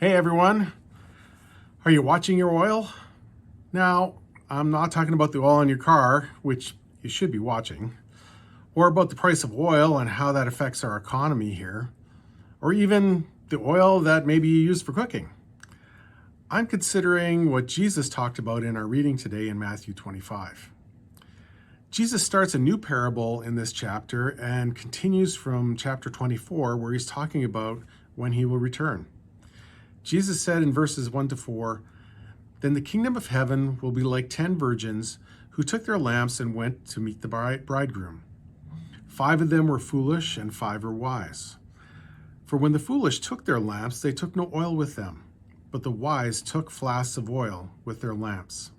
Hey everyone, are you watching your oil? Now, I'm not talking about the oil in your car, which you should be watching, or about the price of oil and how that affects our economy here, or even the oil that maybe you use for cooking. I'm considering what Jesus talked about in our reading today in Matthew 25. Jesus starts a new parable in this chapter and continues from chapter 24, where he's talking about when he will return. Jesus said in verses 1-4, "Then the kingdom of heaven will be like 10 virgins who took their lamps and went to meet the bridegroom. 5 of them were foolish and 5 were wise. For when the foolish took their lamps, they took no oil with them, but the wise took flasks of oil with their lamps."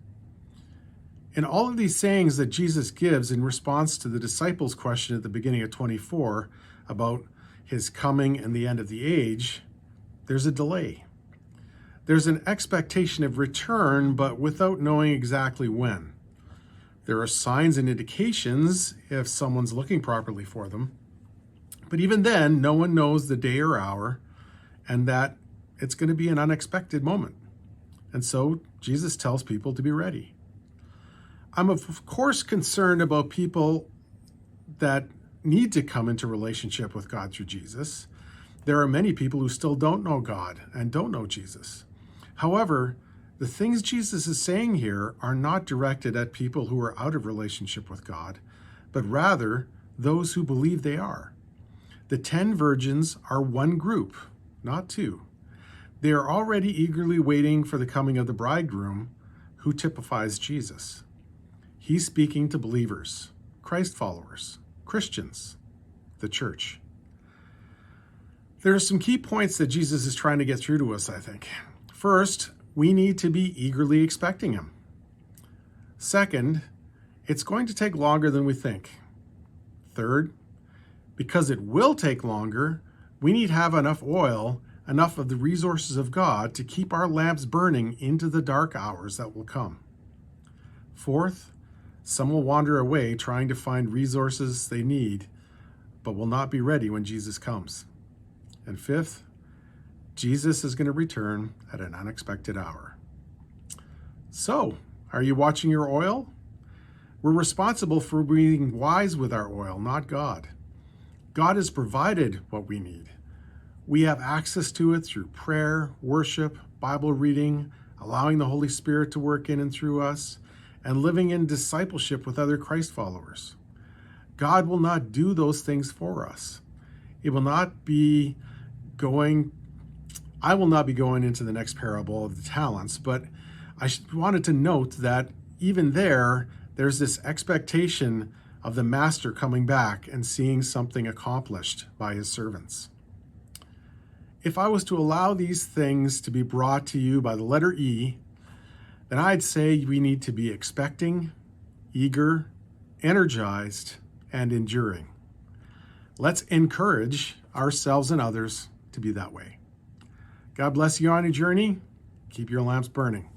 In all of these sayings that Jesus gives in response to the disciples' question at the beginning of 24 about his coming and the end of the age, there's a delay. There's an expectation of return, but without knowing exactly when. There are signs and indications if someone's looking properly for them. But even then, no one knows the day or hour, and that it's going to be an unexpected moment. And so Jesus tells people to be ready. I'm of course concerned about people that need to come into relationship with God through Jesus. There are many people who still don't know God and don't know Jesus. However, the things Jesus is saying here are not directed at people who are out of relationship with God, but rather those who believe they are. The 10 virgins are one group, not two. They are already eagerly waiting for the coming of the bridegroom, who typifies Jesus. He's speaking to believers, Christ followers, Christians, the church. There are some key points that Jesus is trying to get through to us, I think. First, we need to be eagerly expecting him. Second, it's going to take longer than we think. Third, because it will take longer, we need to have enough oil, enough of the resources of God to keep our lamps burning into the dark hours that will come. Fourth, some will wander away trying to find resources they need, but will not be ready when Jesus comes. And fifth, Jesus is going to return at an unexpected hour. So, are you watching your oil? We're responsible for being wise with our oil, not God. God has provided what we need. We have access to it through prayer, worship, Bible reading, allowing the Holy Spirit to work in and through us, and living in discipleship with other Christ followers. God will not do those things for us. I will not be going into the next parable of the talents, but I wanted to note that even there's this expectation of the master coming back and seeing something accomplished by his servants. If I was to allow these things to be brought to you by the letter E, then I'd say we need to be expecting, eager, energized, and enduring. Let's encourage ourselves and others to be that way. God bless you on your journey. Keep your lamps burning.